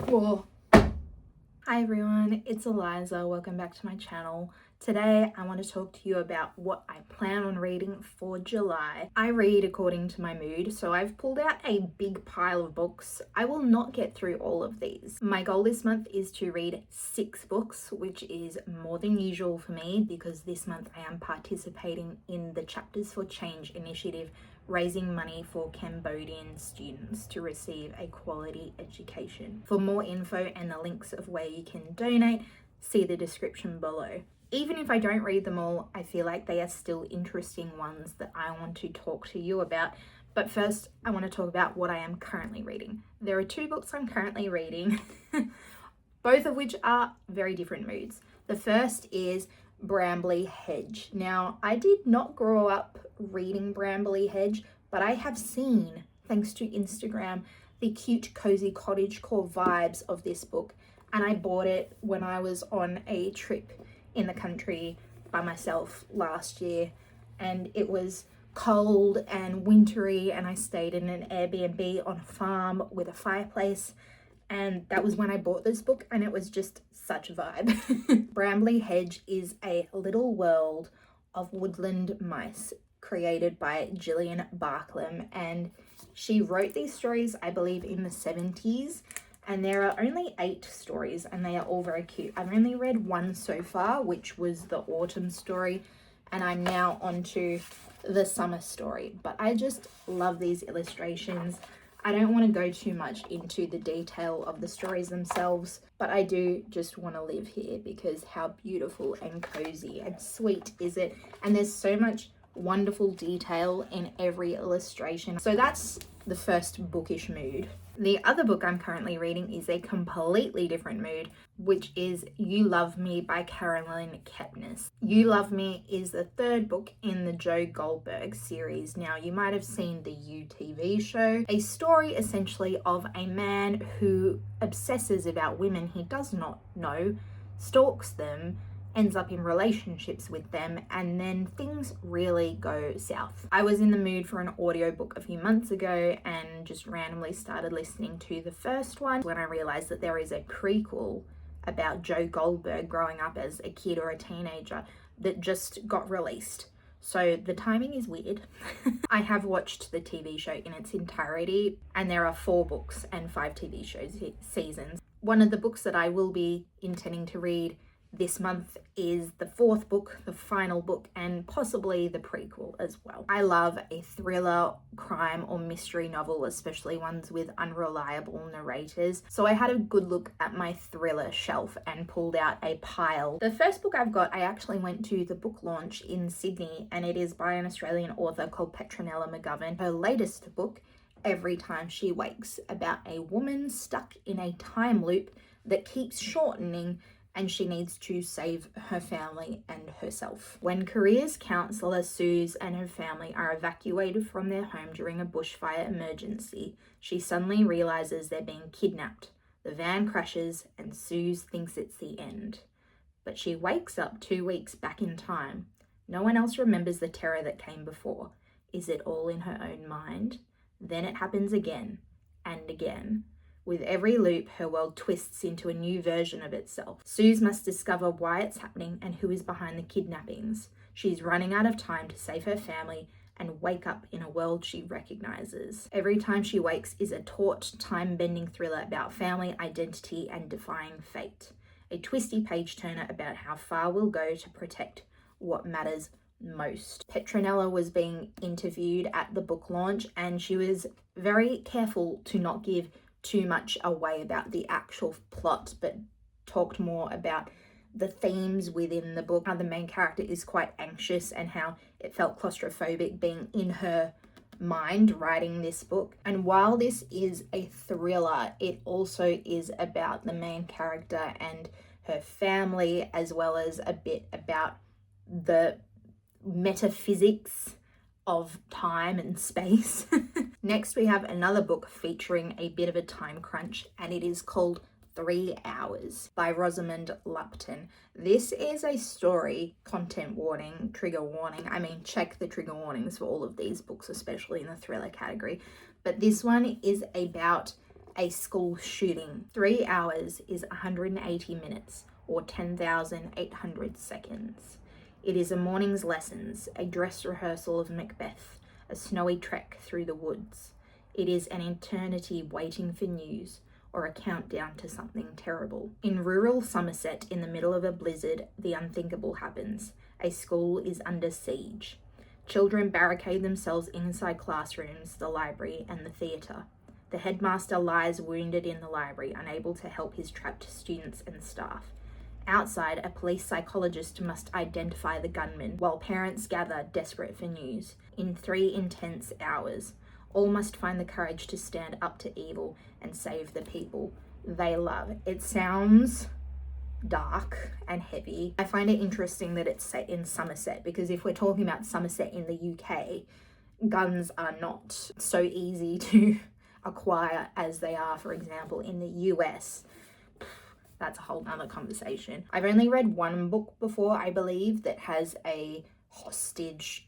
Whoa. Hi everyone, it's Eliza. Welcome back to my channel. Today I want to talk to you about what I plan on reading for July. I read according to my mood, so I've pulled out a big pile of books. I will not get through all of these. My goal this month is to read 6 books, which is more than usual for me because this month I am participating in the Chapters for Change initiative, raising money for Cambodian students to receive a quality education. For more info and the links of where you can donate, see the description below. Even if I don't read them all, I feel like they are still interesting ones that I want to talk to you about. But first, I want to talk about what I am currently reading. There are 2 books I'm currently reading, both of which are very different moods. The first is Bramley Hedge. Now, I did not grow up reading Bramley Hedge, but I have seen, thanks to Instagram, the cute cozy cottagecore vibes of this book, and I bought it when I was on a trip in the country by myself last year, and it was cold and wintry, and I stayed in an Airbnb on a farm with a fireplace, and that was when I bought this book, and it was just such a vibe. Bramley Hedge is a little world of woodland mice created by Gillian Barklam, and she wrote these stories, I believe, in the 70s, and there are only 8 stories and they are all very cute. I've only read 1 so far, which was the autumn story, and I'm now on to the summer story, but I just love these illustrations. I don't want to go too much into the detail of the stories themselves, but I do just want to live here because how beautiful and cozy and sweet is it, and there's so much wonderful detail in every illustration. So that's the first bookish mood. The other book I'm currently reading is a completely different mood, which is You Love Me by Caroline Kepnes. You Love Me is the 3rd book in the Joe Goldberg series. Now, you might have seen the You TV show, a story essentially of a man who obsesses about women he does not know, stalks them, ends up in relationships with them, and then things really go south. I was in the mood for an audiobook a few months ago and just randomly started listening to the first one when I realized that there is a prequel about Joe Goldberg growing up as a kid or a teenager that just got released. So the timing is weird. I have watched the TV show in its entirety, and there are 4 books and 5 TV shows seasons. One of the books that I will be intending to read this month is the 4th book, the final book, and possibly the prequel as well. I love a thriller, crime, or mystery novel, especially ones with unreliable narrators. So I had a good look at my thriller shelf and pulled out a pile. The first book I've got, I actually went to the book launch in Sydney, and it is by an Australian author called Petronella McGovern. Her latest book, Every Time She Wakes, about a woman stuck in a time loop that keeps shortening, and she needs to save her family and herself. When careers counsellor Suze and her family are evacuated from their home during a bushfire emergency, she suddenly realises they're being kidnapped. The van crashes and Suze thinks it's the end. But she wakes up 2 weeks back in time. No one else remembers the terror that came before. Is it all in her own mind? Then it happens again and again. With every loop, her world twists into a new version of itself. Suze must discover why it's happening and who is behind the kidnappings. She's running out of time to save her family and wake up in a world she recognizes. Every Time She Wakes is a taut, time-bending thriller about family, identity, and defying fate. A twisty page-turner about how far we'll go to protect what matters most. Petronella was being interviewed at the book launch, and she was very careful to not give too much away about the actual plot, but talked more about the themes within the book, how the main character is quite anxious and how it felt claustrophobic being in her mind writing this book. And while this is a thriller, it also is about the main character and her family, as well as a bit about the metaphysics of time and space. Next, we have another book featuring a bit of a time crunch, and it is called 3 Hours by Rosamund Lupton. This is a story, content warning, trigger warning. I mean, check the trigger warnings for all of these books, especially in the thriller category. But this one is about a school shooting. 3 hours is 180 minutes, or 10,800 seconds. It is a morning's lessons, a dress rehearsal of Macbeth, a snowy trek through the woods. It is an eternity waiting for news, or a countdown to something terrible. In rural Somerset, in the middle of a blizzard, the unthinkable happens. A school is under siege. Children barricade themselves inside classrooms, the library, and the theatre. The headmaster lies wounded in the library, unable to help his trapped students and staff. Outside, a police psychologist must identify the gunman, while parents gather, desperate for news. In 3 intense hours, all must find the courage to stand up to evil and save the people they love. It sounds dark and heavy. I find it interesting that it's set in Somerset, because if we're talking about Somerset in the UK, guns are not so easy to acquire as they are, for example, in the US. That's a whole nother conversation. I've only read one book before, I believe, that has a hostage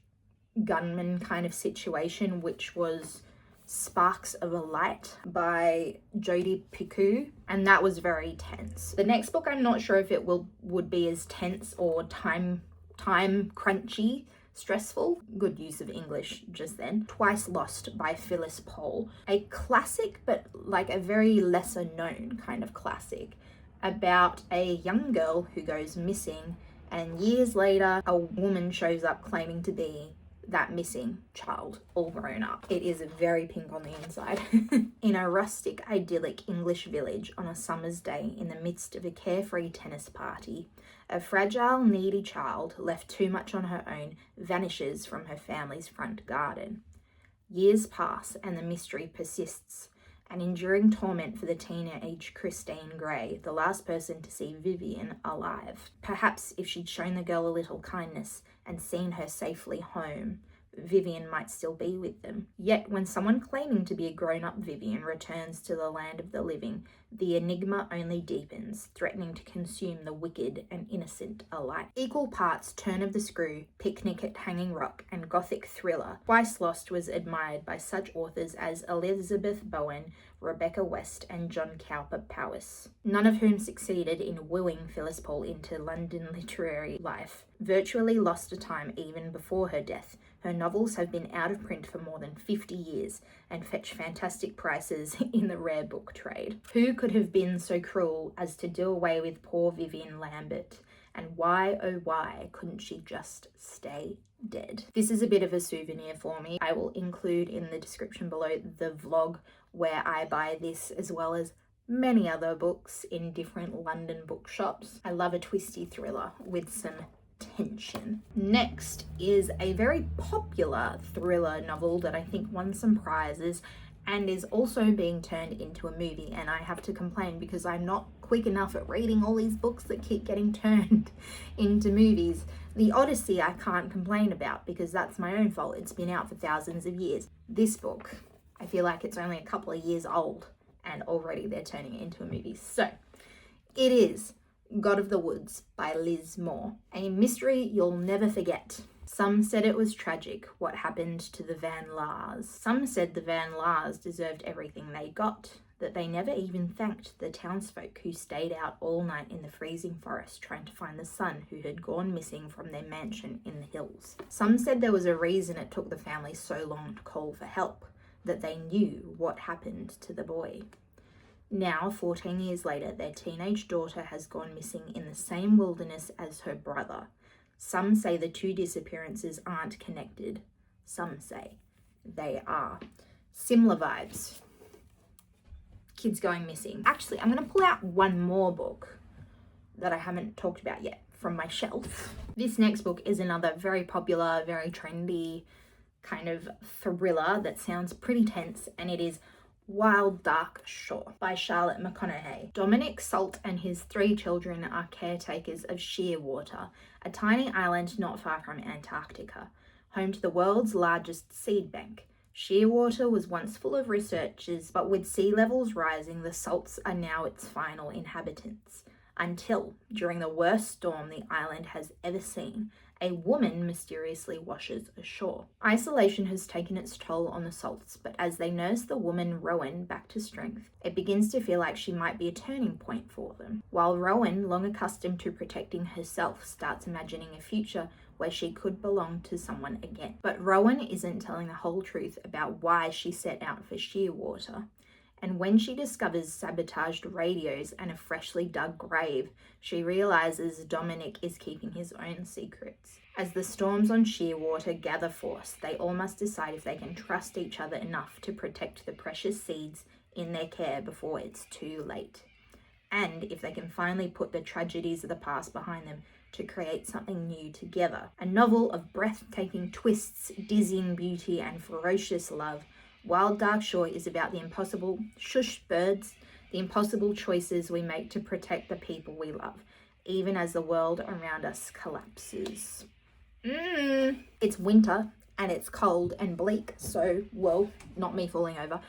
gunman kind of situation, which was Sparks of a Light by Jodi Picoult, and that was very tense. The next book, I'm not sure if it would be as tense or time crunchy, stressful. Good use of English just then. Twice Lost by Phyllis Pohl, a classic, but like a very lesser known kind of classic, about a young girl who goes missing, and years later a woman shows up claiming to be that missing child, all grown up. It is very pink on the inside. In a rustic, idyllic English village on a summer's day, in the midst of a carefree tennis party, a fragile, needy child, left too much on her own, vanishes from her family's front garden. Years pass and the mystery persists, an enduring torment for the teenage Christine Gray, the last person to see Vivian alive. Perhaps if she'd shown the girl a little kindness and seen her safely home, Vivian might still be with them. Yet when someone claiming to be a grown-up Vivian returns to the land of the living, the enigma only deepens, threatening to consume the wicked and innocent alike. Equal parts Turn of the Screw, Picnic at Hanging Rock, and gothic thriller, Twice Lost was admired by such authors as Elizabeth Bowen, Rebecca West, and John Cowper Powys, none of whom succeeded in wooing Phyllis Pohl into London literary life. Virtually lost to time even before her death, her novels have been out of print for more than 50 years and fetch fantastic prices in the rare book trade. Who could have been so cruel as to do away with poor Vivian Lambert? And why, oh why, couldn't she just stay dead? This is a bit of a souvenir for me. I will include in the description below the vlog where I buy this, as well as many other books in different London bookshops. I love a twisty thriller with some tension. Next is a very popular thriller novel that I think won some prizes and is also being turned into a movie, and I have to complain because I'm not quick enough at reading all these books that keep getting turned into movies. The Odyssey I can't complain about because that's my own fault. It's been out for thousands of years. This book, I feel like it's only a couple of years old and already they're turning it into a movie. So it is God of the Woods by Liz Moore, a mystery you'll never forget. Some said it was tragic what happened to the Van Laars. Some said the Van Laars deserved everything they got, that they never even thanked the townsfolk who stayed out all night in the freezing forest trying to find the son who had gone missing from their mansion in the hills. Some said there was a reason it took the family so long to call for help, that they knew what happened to the boy. Now, 14 years later, their teenage daughter has gone missing in the same wilderness as her brother. Some say the two disappearances aren't connected. Some say they are. Similar vibes. Kids going missing. Actually, I'm going to pull out one more book that I haven't talked about yet from my shelf. This next book is another very popular, very trendy kind of thriller that sounds pretty tense, and it is Wild Dark Shore by Charlotte McConaughey. Dominic Salt and his 3 children are caretakers of Shearwater, a tiny island not far from Antarctica, home to the world's largest seed bank. Shearwater was once full of researchers, but with sea levels rising, the Salts are now its final inhabitants. until, during the worst storm the island has ever seen, a woman mysteriously washes ashore. Isolation has taken its toll on the Salts, but as they nurse the woman Rowan back to strength, it begins to feel like she might be a turning point for them. While Rowan, long accustomed to protecting herself, starts imagining a future where she could belong to someone again. But Rowan isn't telling the whole truth about why she set out for Shearwater. And when she discovers sabotaged radios and a freshly dug grave, she realizes Dominic is keeping his own secrets. As the storms on Shearwater gather force, they all must decide if they can trust each other enough to protect the precious seeds in their care before it's too late. And if they can finally put the tragedies of the past behind them to create something new together. A novel of breathtaking twists, dizzying beauty, and ferocious love, Wild Dark Shore is about the impossible, shush birds, the impossible choices we make to protect the people we love, even as the world around us collapses. It's winter and it's cold and bleak, so, well, not me falling over.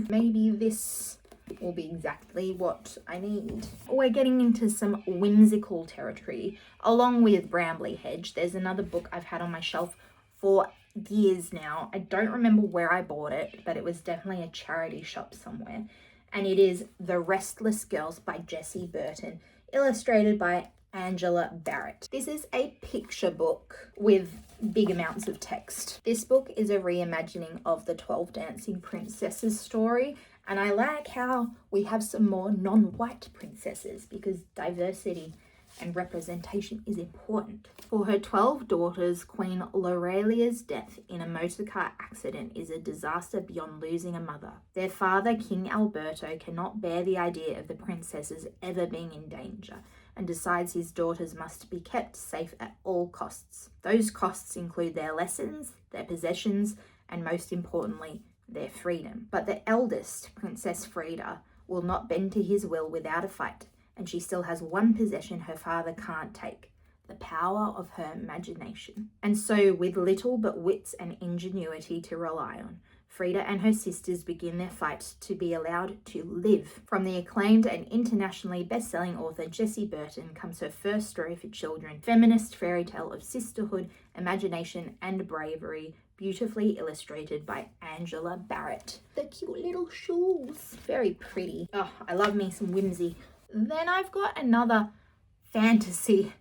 Maybe this will be exactly what I need. We're getting into some whimsical territory. Along with Bramley Hedge, there's another book I've had on my shelf for years now. I don't remember where I bought it, but it was definitely a charity shop somewhere. And it is The Restless Girls by Jessie Burton, illustrated by Angela Barrett. This is a picture book with big amounts of text. This book is a reimagining of the 12 Dancing Princesses story, and I like how we have some more non-white princesses because diversity and representation is important. For her 12 daughters, Queen Laurelia's death in a motorcar accident is a disaster beyond losing a mother. Their father, King Alberto, cannot bear the idea of the princesses ever being in danger and decides his daughters must be kept safe at all costs. Those costs include their lessons, their possessions, and most importantly, their freedom. But the eldest, Princess Frida, will not bend to his will without a fight, and she still has one possession her father can't take, the power of her imagination. And so, with little but wits and ingenuity to rely on, Frida and her sisters begin their fight to be allowed to live. From the acclaimed and internationally best-selling author Jessie Burton comes her first story for children, feminist fairy tale of sisterhood, imagination, and bravery, beautifully illustrated by Angela Barrett. The cute little shoes. Very pretty. Oh, I love me some whimsy. Then I've got another fantasy,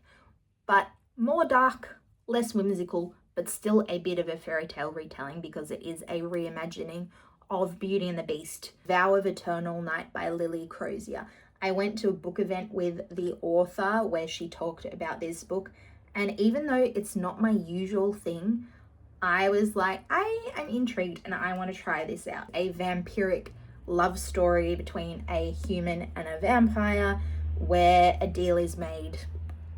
but more dark, less whimsical, but still a bit of a fairy tale retelling because it is a reimagining of Beauty and the Beast, Vow of Eternal Night by Lily Crozier. I went to a book event with the author where she talked about this book, and even though it's not my usual thing, I was like, I am intrigued and I want to try this out. A vampiric love story between a human and a vampire where a deal is made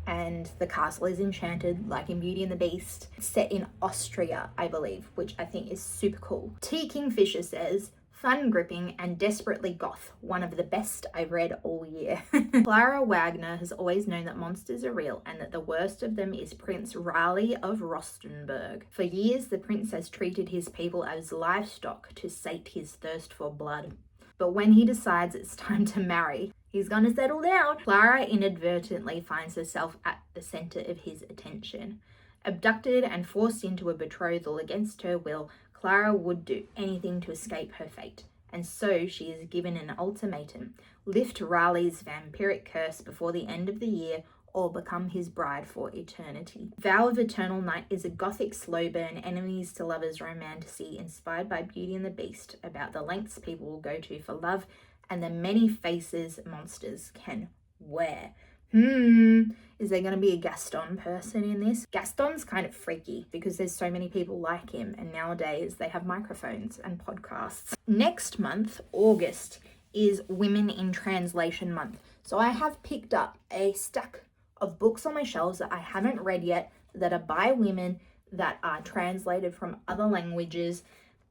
and the castle is enchanted like in Beauty and the Beast. It's set in Austria, I believe, which I think is super cool. T. Kingfisher says, fun, gripping, and desperately goth. One of the best I've read all year. Clara Wagner has always known that monsters are real and that the worst of them is Prince Raleigh of Rostenburg. For years, the prince has treated his people as livestock to sate his thirst for blood. But when he decides it's time to marry, he's gonna settle down. Clara inadvertently finds herself at the center of his attention. Abducted and forced into a betrothal against her will, Clara would do anything to escape her fate, and so she is given an ultimatum: lift Raleigh's vampiric curse before the end of the year or become his bride for eternity. Vow of Eternal Night is a gothic slow burn enemies to lovers romantasy inspired by Beauty and the Beast about the lengths people will go to for love and the many faces monsters can wear. Is there going to be a Gaston person in this? Gaston's kind of freaky because there's so many people like him, and nowadays they have microphones and podcasts. Next month, August, is Women in Translation Month. So I have picked up a stack of books on my shelves that I haven't read yet that are by women that are translated from other languages,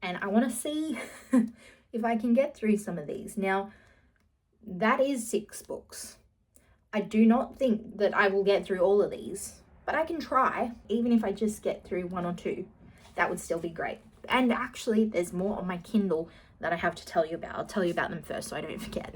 and I want to see if I can get through some of these. Now, that is 6 books. I do not think that I will get through all of these, but I can try. Even if I just get through 1 or 2, that would still be great. And actually, there's more on my Kindle that I have to tell you about. I'll tell you about them first so I don't forget.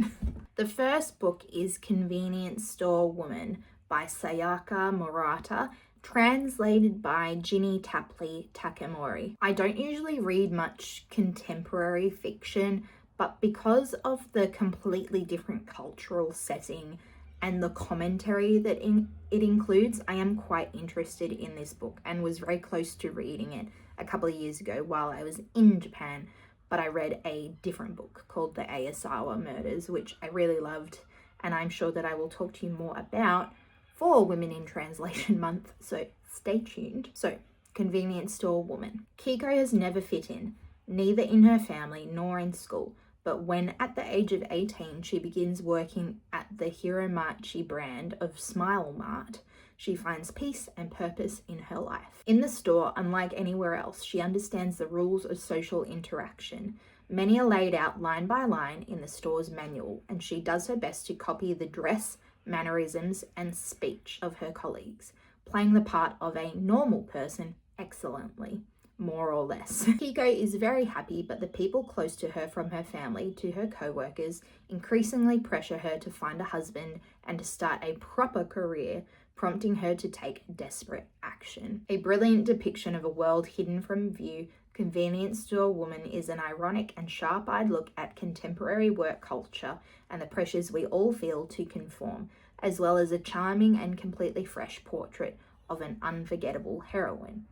The first book is Convenience Store Woman by Sayaka Murata, translated by Ginny Tapley Takamori. I don't usually read much contemporary fiction, but because of the completely different cultural setting and the commentary that it includes, I am quite interested in this book and was very close to reading it a couple of years ago while I was in Japan. But I read a different book called The Ayasawa Murders, which I really loved, and I'm sure that I will talk to you more about for Women in Translation Month, so stay tuned. So, Convenience Store Woman. Kiko has never fit in, neither in her family nor in school, but when at the age of 18 she begins working at the Hiromachi brand of Smile Mart, she finds peace and purpose in her life. In the store, unlike anywhere else, she understands the rules of social interaction. Many are laid out line by line in the store's manual, and she does her best to copy the dress, mannerisms, and speech of her colleagues, playing the part of a normal person excellently, more or less. Kiko is very happy, but the people close to her, from her family to her co-workers, increasingly pressure her to find a husband and to start a proper career, prompting her to take desperate action. A brilliant depiction of a world hidden from view, Convenience Store Woman is an ironic and sharp-eyed look at contemporary work culture and the pressures we all feel to conform, as well as a charming and completely fresh portrait of an unforgettable heroine.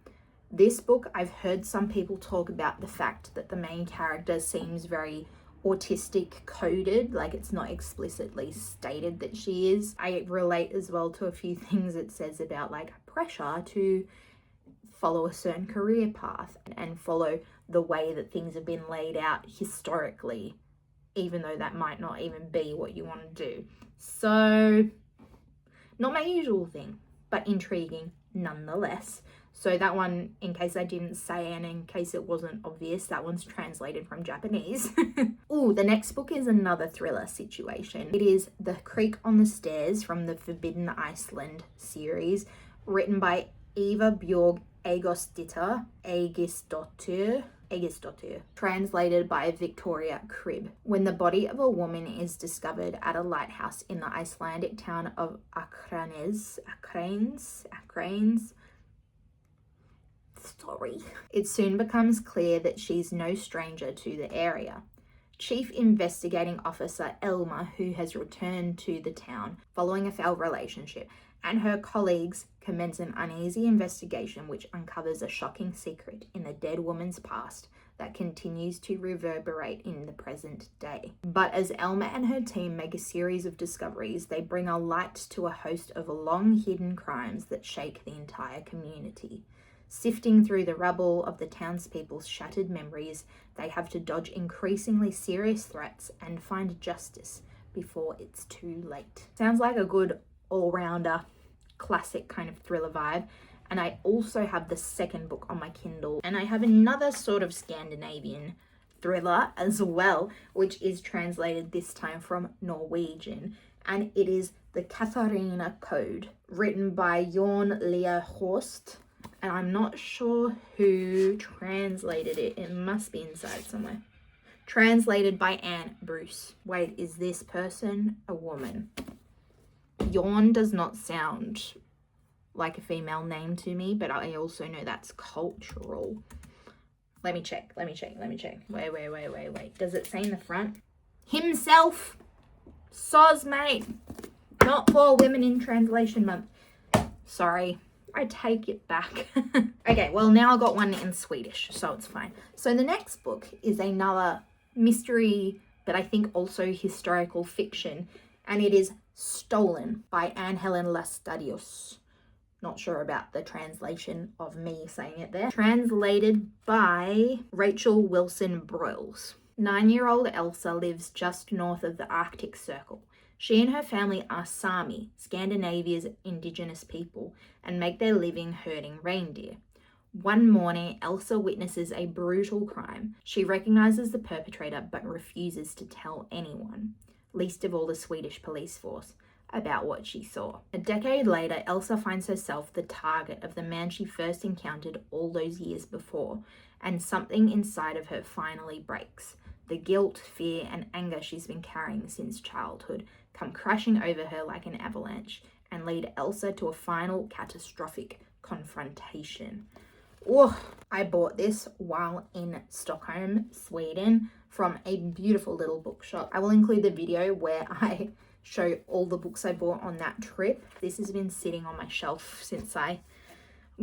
This book, I've heard some people talk about the fact that the main character seems very autistic coded, like it's not explicitly stated that she is. I relate as well to a few things it says about like pressure to follow a certain career path and follow the way that things have been laid out historically, even though that might not even be what you want to do. So, not my usual thing, but intriguing nonetheless. So that one, in case I didn't say and in case it wasn't obvious, that one's translated from Japanese. Ooh, the next book is another thriller situation. It is The Creak on the Stairs from the Forbidden Iceland series, written by Eva Bjorg Egisdottir, translated by Victoria Cribb. When the body of a woman is discovered at a lighthouse in the Icelandic town of Akranes, it soon becomes clear that she's no stranger to the area. Chief Investigating Officer Elma, who has returned to the town following a failed relationship, and her colleagues commence an uneasy investigation which uncovers a shocking secret in the dead woman's past that continues to reverberate in the present day. But as Elma and her team make a series of discoveries, they bring a light to a host of long-hidden crimes that shake the entire community. Sifting through the rubble of the townspeople's shattered memories, they have to dodge increasingly serious threats and find justice before it's too late. Sounds like a good all-rounder, classic kind of thriller vibe. And I also have the second book on my Kindle, and I have another sort of Scandinavian thriller as well, which is translated this time from Norwegian, and it is The Katharina Code, written by Jorn Lea Horst. And I'm not sure who translated it. It must be inside somewhere. Translated by Anne Bruce. Wait, is this person a woman? Jorn does not sound like a female name to me, but I also know that's cultural. Let me check. Wait. Does it say in the front? Himself! Soz, mate! Not for Women in Translation Month. Sorry. I take it back. Okay, well now I got one in Swedish, so it's fine. So the next book is another mystery, but I think also historical fiction, and it is Stolen by Anne-Helen Lastadios. Not sure about the translation of me saying it there. Translated by Rachel Wilson Broyles. 9-year-old Elsa lives just north of the Arctic Circle. She and her family are Sami, Scandinavia's indigenous people, and make their living herding reindeer. One morning, Elsa witnesses a brutal crime. She recognizes the perpetrator but refuses to tell anyone, least of all the Swedish police force, about what she saw. A decade later, Elsa finds herself the target of the man she first encountered all those years before, and something inside of her finally breaks. The guilt, fear, and anger she's been carrying since childhood come crashing over her like an avalanche and lead Elsa to a final catastrophic confrontation. Oh, I bought this while in Stockholm, Sweden, from a beautiful little bookshop. I will include the video where I show all the books I bought on that trip. This has been sitting on my shelf since I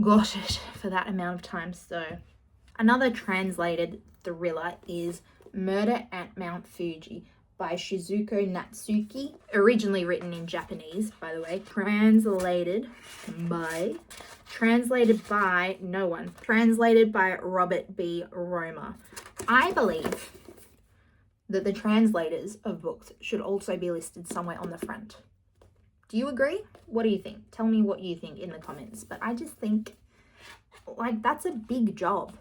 got it for that amount of time. So another translated thriller is Murder at Mount Fuji by Shizuko Natsuki, originally written in Japanese, by the way, translated by no one, translated by Robert B. Roma. I believe that the translators of books should also be listed somewhere on the front. Do you agree? What do you think? Tell me what you think in the comments. But I just think, like, that's a big job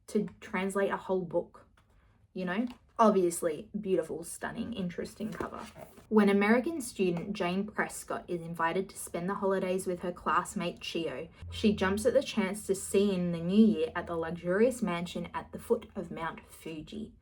to translate a whole book, you know? Obviously, beautiful, stunning, interesting cover. When American student Jane Prescott is invited to spend the holidays with her classmate Chio, she jumps at the chance to see in the new year at the luxurious mansion at the foot of Mount Fuji.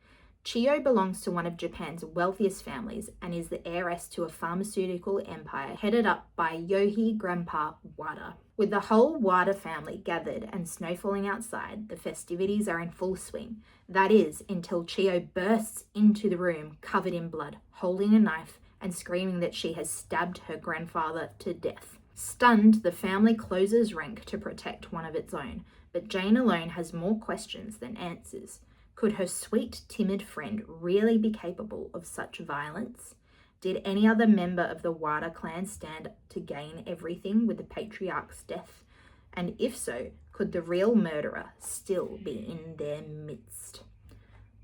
Chio belongs to one of Japan's wealthiest families and is the heiress to a pharmaceutical empire headed up by Yohei Grandpa Wada. With the whole Wada family gathered and snow falling outside, the festivities are in full swing. That is, until Chio bursts into the room covered in blood, holding a knife and screaming that she has stabbed her grandfather to death. Stunned, the family closes rank to protect one of its own, but Jane alone has more questions than answers. Could her sweet, timid friend really be capable of such violence? Did any other member of the Wada clan stand to gain everything with the patriarch's death? And if so, could the real murderer still be in their midst?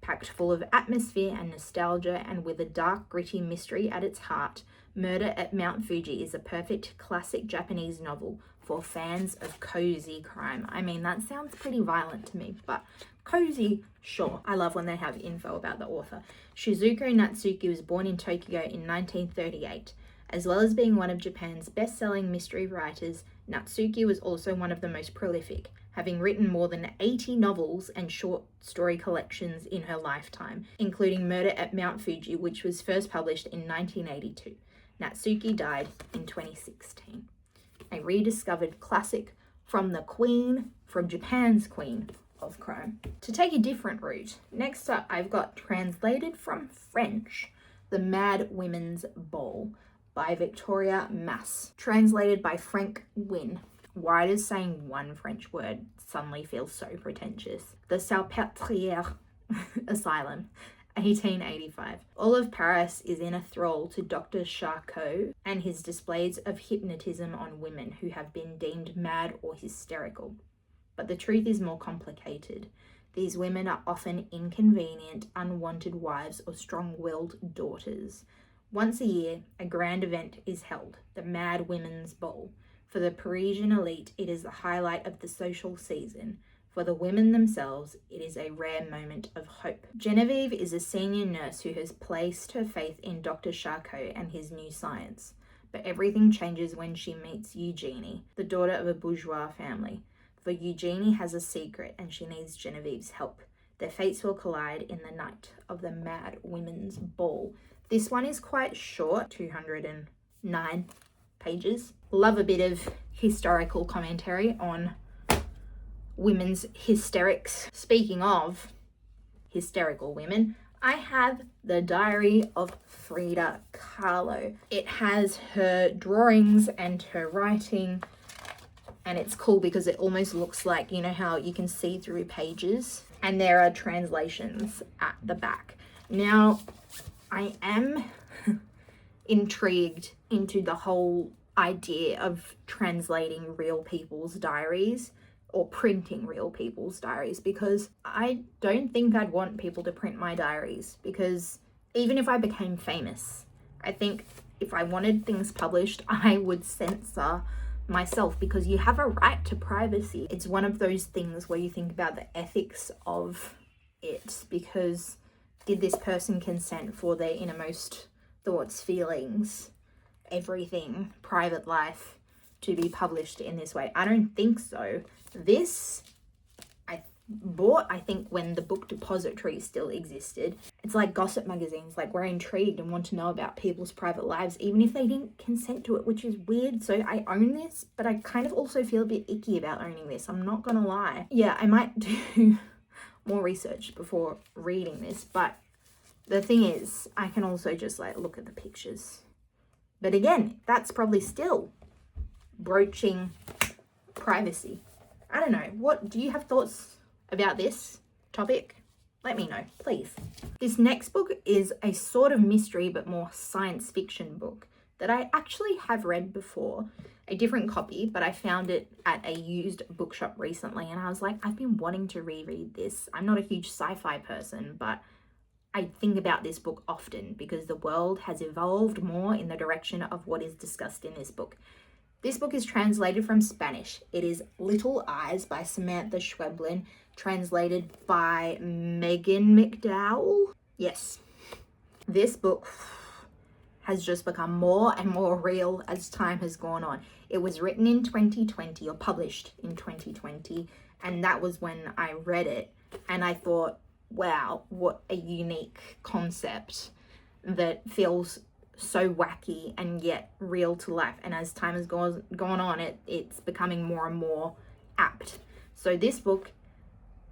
Packed full of atmosphere and nostalgia and with a dark, gritty mystery at its heart, Murder at Mount Fuji is a perfect classic Japanese novel for fans of cozy crime. I mean, that sounds pretty violent to me, but cozy, sure. I love when they have info about the author. Shizuko Natsuki was born in Tokyo in 1938. As well as being one of Japan's best-selling mystery writers, Natsuki was also one of the most prolific, having written more than 80 novels and short story collections in her lifetime, including Murder at Mount Fuji, which was first published in 1982. Natsuki died in 2016. A rediscovered classic from the queen, from Japan's queen of crime. To take a different route, next up I've got translated from French, The Mad Women's Ball by Victoria Mass, translated by Frank Wynne. Why does saying one French word suddenly feel so pretentious? The Salpêtrière Asylum, 1885. All of Paris is in a thrall to Dr. Charcot and his displays of hypnotism on women who have been deemed mad or hysterical. But the truth is more complicated. These women are often inconvenient, unwanted wives or strong-willed daughters. Once a year, a grand event is held, the Mad Women's Ball. For the Parisian elite, it is the highlight of the social season. For the women themselves, it is a rare moment of hope. Genevieve is a senior nurse who has placed her faith in Dr. Charcot and his new science. But everything changes when she meets Eugenie, the daughter of a bourgeois family. For Eugenie has a secret and she needs Genevieve's help. Their fates will collide in the night of the Mad Women's Ball. This one is quite short, 209 pages. Love a bit of historical commentary on women's hysterics. Speaking of hysterical women, I have the Diary of Frida Kahlo. It has her drawings and her writing, and it's cool because it almost looks like, you know how you can see through pages, and there are translations at the back. Now, I am intrigued into the whole idea of translating real people's diaries or printing real people's diaries, because I don't think I'd want people to print my diaries, because even if I became famous, I think if I wanted things published, I would censor myself, because you have a right to privacy. It's one of those things where you think about the ethics of it, because did this person consent for their innermost thoughts, feelings, everything, private life to be published in this way? I don't think so. This, I bought, I think, when the book depository still existed. It's like gossip magazines, like we're intrigued and want to know about people's private lives, even if they didn't consent to it, which is weird. So I own this, but I kind of also feel a bit icky about owning this. I'm not gonna lie. Yeah, I might do more research before reading this, but the thing is, I can also just like look at the pictures. But again, that's probably still broaching privacy. I don't know. What do you have thoughts about this topic? Let me know, please. This next book is a sort of mystery but more science fiction book that I actually have read before, a different copy, but I found it at a used bookshop recently and I was like, I've been wanting to reread this. I'm not a huge sci-fi person, but I think about this book often because the world has evolved more in the direction of what is discussed in this book. This book is translated from Spanish. It is Little Eyes by Samantha Schweblin, translated by Megan McDowell. Yes, this book has just become more and more real as time has gone on. It was written in 2020 or published in 2020, and that was when I read it, and I thought, wow, what a unique concept that feels so wacky and yet real to life. And as time has gone on, it's becoming more and more apt. So this book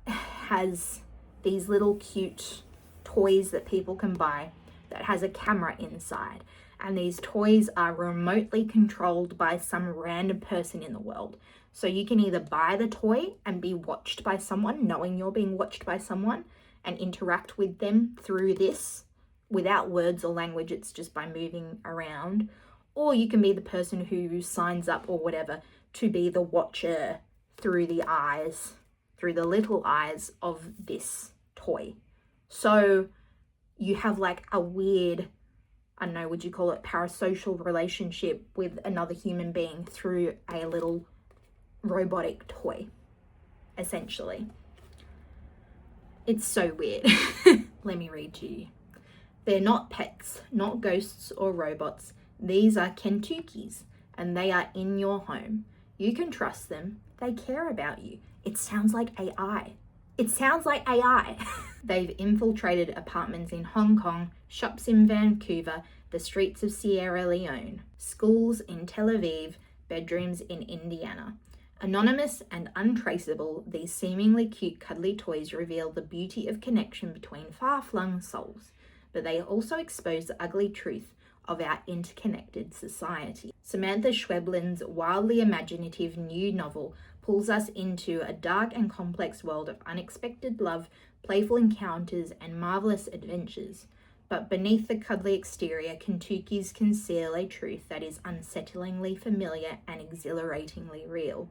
has these little cute toys that people can buy that has a camera inside. And these toys are remotely controlled by some random person in the world. So you can either buy the toy and be watched by someone, knowing you're being watched by someone, and interact with them through this without words or language. It's just by moving around. Or you can be the person who signs up or whatever to be the watcher through the eyes, through the little eyes of this toy. So you have like a weird, I don't know, would you call it parasocial relationship with another human being through a little robotic toy, essentially. It's so weird. Let me read to you. They're not pets, not ghosts or robots. These are Kentuckys, and they are in your home. You can trust them. They care about you. It sounds like AI. It sounds like AI. They've infiltrated apartments in Hong Kong, shops in Vancouver, the streets of Sierra Leone, schools in Tel Aviv, bedrooms in Indiana. Anonymous and untraceable, these seemingly cute cuddly toys reveal the beauty of connection between far-flung souls, but they also expose the ugly truth of our interconnected society. Samantha Schweblin's wildly imaginative new novel pulls us into a dark and complex world of unexpected love, playful encounters, and marvelous adventures. But beneath the cuddly exterior, Kentuckys conceal a truth that is unsettlingly familiar and exhilaratingly real.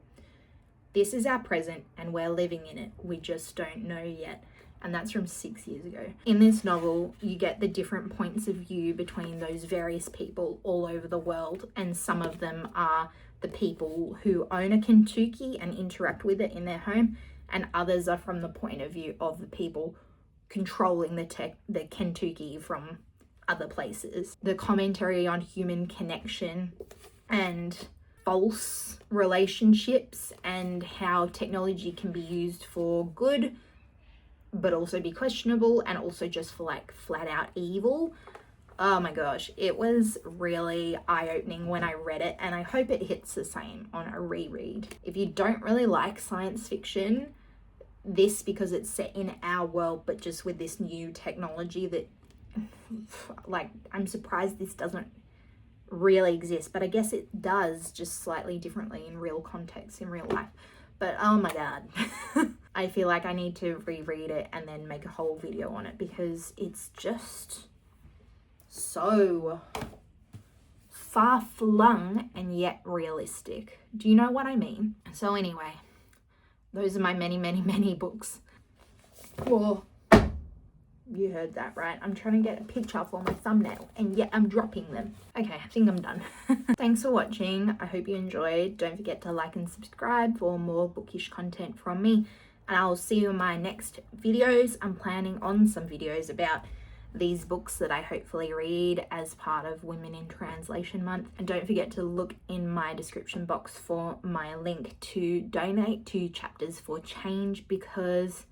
This is our present, and we're living in it. We just don't know yet. And that's from 6 years ago. In this novel, you get the different points of view between those various people all over the world, and some of them are the people who own a Kentucky and interact with it in their home, and others are from the point of view of the people controlling the Kentucky from other places. The commentary on human connection and false relationships and how technology can be used for good but also be questionable, and also just for like flat out evil. Oh my gosh, it was really eye-opening when I read it, and I hope it hits the same on a reread. If you don't really like science fiction, this, because it's set in our world but just with this new technology that like, I'm surprised this doesn't really exist, but I guess it does, just slightly differently in real context, in real life. But oh my god. I feel like I need to reread it and then make a whole video on it, because it's just so far-flung and yet realistic. Do you know what I mean? So anyway, those are my many books. Well, you heard that right. I'm trying to get a picture for my thumbnail, and yet I'm dropping them. Okay, I think I'm done. Thanks for watching. I hope you enjoyed. Don't forget to like and subscribe for more bookish content from me, and I'll see you in my next videos. I'm planning on some videos about these books that I hopefully read as part of Women in Translation Month. And don't forget to look in my description box for my link to donate to Chapters for Change, because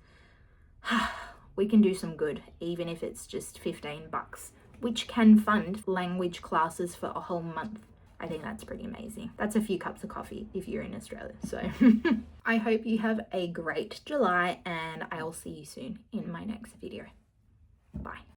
we can do some good, even if it's just 15 bucks, which can fund language classes for a whole month. I think that's pretty amazing. That's a few cups of coffee if you're in Australia. So I hope you have a great July, and I'll see you soon in my next video. Bye.